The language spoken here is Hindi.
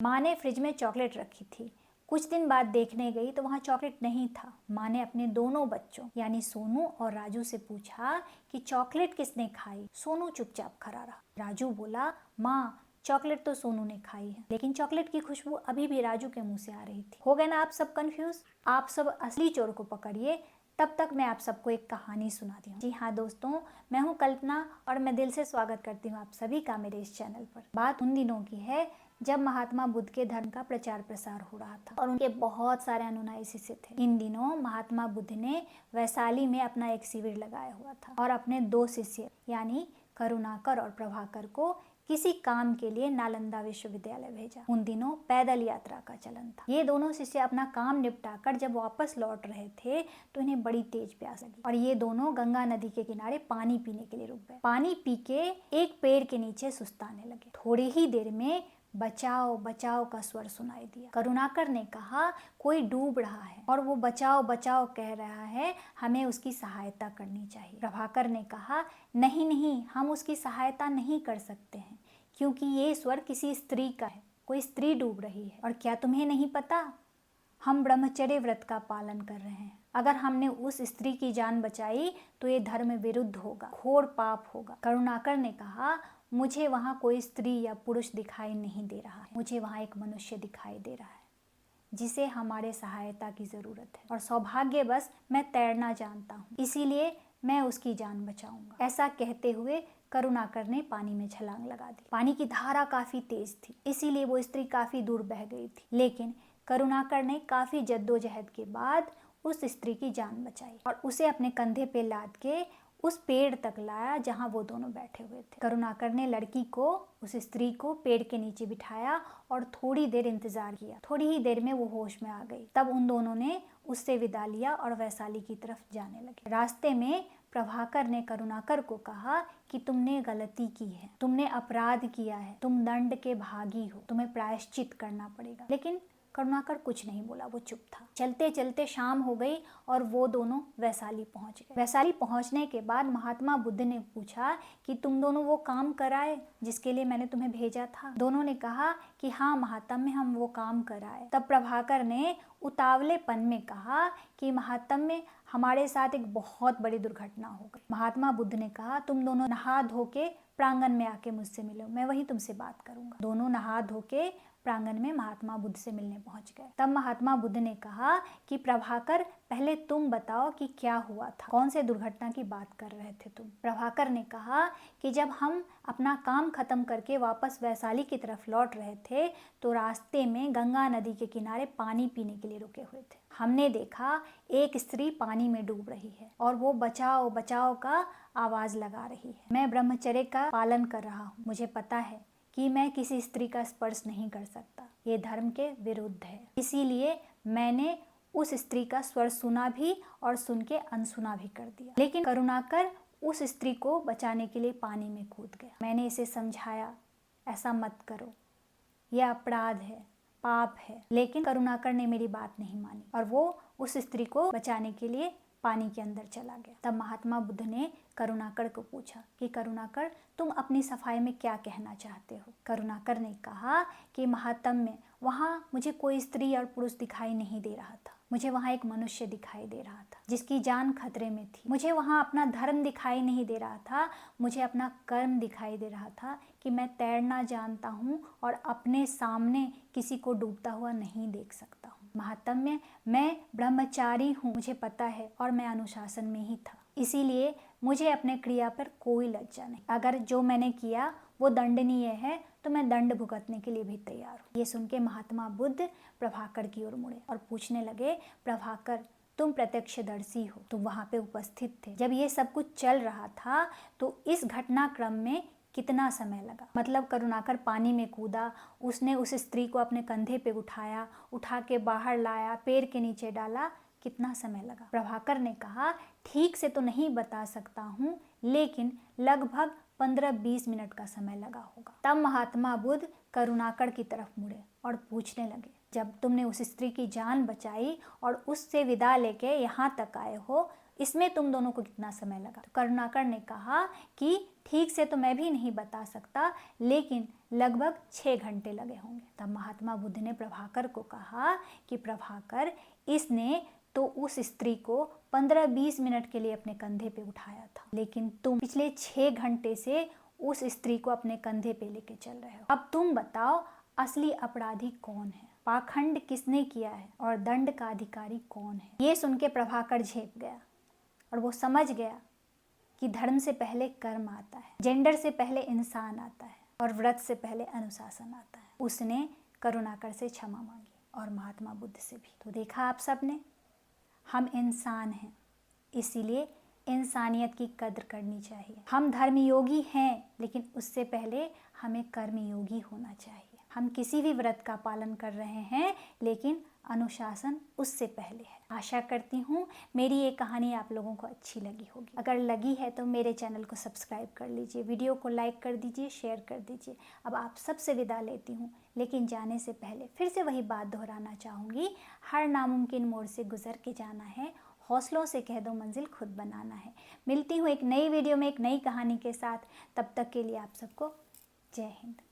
माँ ने फ्रिज में चॉकलेट रखी थी। कुछ दिन बाद देखने गई तो वहाँ चॉकलेट नहीं था। माँ ने अपने दोनों बच्चों यानी सोनू और राजू से पूछा कि चॉकलेट किसने खाई। सोनू चुपचाप खड़ा रहा। राजू बोला, माँ चॉकलेट तो सोनू ने खाई है, लेकिन चॉकलेट की खुशबू अभी भी राजू के मुंह से आ रही थी। हो गए ना आप सब कंफ्यूज? आप सब असली चोर को पकड़िए। तब तक मैं आप सबको एक कहानी सुनाती हूँ। जी हाँ दोस्तों, मैं हूँ कल्पना और मैं दिल से स्वागत करती हूँ आप सभी का मेरे इस चैनल पर। बात उन दिनों की है जब महात्मा बुद्ध के धर्म का प्रचार प्रसार हो रहा था और उनके बहुत सारे अनुयायी शिष्य थे। इन दिनों महात्मा बुद्ध ने वैशाली में अपना एक शिविर लगाया हुआ था और अपने 2 शिष्य यानी करुणाकर और प्रभाकर को किसी काम के लिए नालंदा विश्वविद्यालय भेजा। उन दिनों पैदल यात्रा का चलन था। ये दोनों शिष्य अपना काम निपटाकर जब वापस लौट रहे थे तो इन्हें बड़ी तेज प्यास लगी और ये दोनों गंगा नदी के किनारे पानी पीने के लिए रुक गए। पानी पी के एक पेड़ के नीचे सुस्ताने लगे। थोड़ी ही देर में बचाओ बचाओ का स्वर सुनाई दिया। करुणाकर ने कहा, कोई डूब रहा है और वो बचाओ बचाओ कह रहा है, हमें उसकी सहायता करनी चाहिए। प्रभाकर ने कहा, नहीं नहीं, हम उसकी सहायता नहीं कर सकते हैं क्योंकि ये स्वर किसी स्त्री का है। कोई स्त्री डूब रही है। और क्या तुम्हें नहीं पता, हम ब्रह्मचर्य व्रत का पालन कर रहे हैं। अगर हमने उस स्त्री की जान बचाई तो ये धर्म विरुद्ध होगा, घोर पाप होगा। करुणाकर ने कहा, मुझे वहाँ कोई स्त्री या पुरुष दिखाई नहीं दे रहा है। मुझे वहाँ एक मनुष्य दिखाई दे रहा है जिसे हमारे सहायता की जरूरत है और सौभाग्यवश मैं तैरना जानता हूँ, इसीलिए मैं उसकी जान बचाऊंगा। ऐसा कहते हुए करुणाकर ने पानी में छलांग लगा दी। पानी की धारा काफी तेज थी, इसीलिए वो स्त्री काफी दूर बह गई थी, लेकिन करुणाकर ने काफी जद्दोजहद के बाद उस स्त्री की जान बचाई और उसे अपने कंधे पे लाद के उस पेड़ तक लाया जहां वो दोनों बैठे हुए थे। करुणाकर ने लड़की को, उस स्त्री को पेड़ के नीचे बिठाया और थोड़ी देर इंतजार किया। थोड़ी ही देर में वो होश में आ गई। तब उन दोनों ने उससे विदा लिया और वैशाली की तरफ जाने लगे। रास्ते में प्रभाकर ने करुणाकर को कहा कि तुमने गलती की है, तुमने अपराध किया है, तुम दंड के भागी हो, तुम्हें प्रायश्चित करना पड़ेगा। लेकिन करुणाकर कुछ नहीं बोला, वो चुप था। चलते चलते शाम हो गई और वो दोनों वैशाली पहुंच गए। वैशाली पहुंचने के बाद महात्मा बुद्ध ने पूछा कि तुम दोनों वो काम कराए जिसके लिए मैंने तुम्हें भेजा था? दोनों ने कहा कि हाँ महात्म्य, हम वो काम कराए। तब प्रभाकर ने उतावलेपन में कहा कि महात्म्य, हमारे साथ एक बहुत बड़ी दुर्घटना हो गई। महात्मा बुद्ध ने कहा, तुम दोनों नहा धो के प्रांगण में आके मुझसे मिलो, मैं वही तुमसे बात करूंगा। दोनों नहा धो के प्रांगण में महात्मा बुद्ध से मिलने पहुंच गए। तब महात्मा बुद्ध ने कहा कि प्रभाकर, पहले तुम बताओ कि क्या हुआ था, कौन से दुर्घटना की बात कर रहे थे तुम? प्रभाकर ने कहा कि जब हम अपना काम खत्म करके वापस वैशाली की तरफ लौट रहे थे तो रास्ते में गंगा नदी के किनारे पानी पीने के लिए रुके हुए थे। हमने देखा एक स्त्री पानी में डूब रही है और वो बचाओ बचाओ का आवाज लगा रही है। मैं ब्रह्मचर्य का पालन कर रहा हूँ, मुझे पता है कि मैं किसी स्त्री का स्पर्श नहीं कर सकता, ये धर्म के विरुद्ध है। इसीलिए मैंने उस स्त्री का स्वर सुना भी और सुन के अनसुना भी कर दिया। लेकिन करुणाकर उस स्त्री को बचाने के लिए पानी में कूद गया। मैंने इसे समझाया, ऐसा मत करो, यह अपराध है, पाप है। लेकिन करुणाकर ने मेरी बात नहीं मानी और वो उस स्त्री को बचाने के लिए पानी के अंदर चला गया। तब महात्मा बुद्ध ने करुणाकर को पूछा कि करुणाकर, तुम अपनी सफाई में क्या कहना चाहते हो? करुणाकर ने कहा कि महात्म्य, वहाँ मुझे कोई स्त्री और पुरुष दिखाई नहीं दे रहा था, मुझे वहाँ एक मनुष्य दिखाई दे रहा था जिसकी जान खतरे में थी। मुझे वहाँ अपना धर्म दिखाई नहीं दे रहा था, मुझे अपना कर्म दिखाई दे रहा था कि मैं तैरना जानता हूँ और अपने सामने किसी को डूबता हुआ नहीं देख सकता हूँ। महात्म्य, मैं ब्रह्मचारी हूँ, मुझे पता है, और मैं अनुशासन में ही था, इसीलिए मुझे अपने क्रिया पर कोई लज्जा नहीं। अगर जो मैंने किया वो दंडनीय है तो मैं दंड भुगतने के लिए भी तैयार हूँ। ये सुन के महात्मा बुद्ध प्रभाकर की ओर मुड़े और पूछने लगे, प्रभाकर, तुम प्रत्यक्षदर्शी हो, तुम वहाँ पे उपस्थित थे जब ये सब कुछ चल रहा था, तो इस घटनाक्रम में कितना समय लगा? मतलब करुणाकर पानी में कूदा, उसने उस स्त्री को अपने कंधे पे उठाया, उठा के बाहर लाया, पेड़ के नीचे डाला, कितना समय लगा? प्रभाकर ने कहा, ठीक से तो नहीं बता सकता हूँ, लेकिन लगभग 15-20 मिनट का समय लगा होगा। तब महात्मा बुद्ध करुणाकर की तरफ मुड़े और पूछने लगे, जब तुमने उस स्त्री की जान बचाई और उससे विदा लेके यहाँ तक आए हो, इसमें तुम दोनों को कितना समय लगा? तो करुणाकर ने कहा कि ठीक से तो मैं भी नहीं बता सकता, लेकिन लगभग 6 घंटे लगे होंगे। तब महात्मा बुद्ध ने प्रभाकर को कहा कि प्रभाकर, इसने तो उस स्त्री को 15-20 मिनट के लिए अपने कंधे पे उठाया था, लेकिन तुम पिछले 6 घंटे से उस स्त्री को अपने कंधे पे लेके चल रहे हो। अब तुम बताओ, असली अपराधी कौन है, पाखंड किसने किया है और दंड का अधिकारी कौन है? ये सुन के प्रभाकर झेप गया और वो समझ गया कि धर्म से पहले कर्म आता है, जेंडर से पहले इंसान आता है और व्रत से पहले अनुशासन आता है। उसने करुणाकर से क्षमा मांगी और महात्मा बुद्ध से भी। तो देखा आप सबने, हम इंसान हैं, इसीलिए इंसानियत की कद्र करनी चाहिए। हम धर्मयोगी हैं, लेकिन उससे पहले हमें कर्मयोगी होना चाहिए। हम किसी भी व्रत का पालन कर रहे हैं, लेकिन अनुशासन उससे पहले है। आशा करती हूँ मेरी ये कहानी आप लोगों को अच्छी लगी होगी। अगर लगी है तो मेरे चैनल को सब्सक्राइब कर लीजिए, वीडियो को लाइक कर दीजिए, शेयर कर दीजिए। अब आप सबसे विदा लेती हूँ, लेकिन जाने से पहले फिर से वही बात दोहराना चाहूँगी, हर नामुमकिन मोड़ से गुजर के जाना है, हौसलों से कह दो मंजिल खुद बनाना है। मिलती हूँ एक नई वीडियो में एक नई कहानी के साथ, तब तक के लिए आप सबको जय हिंद।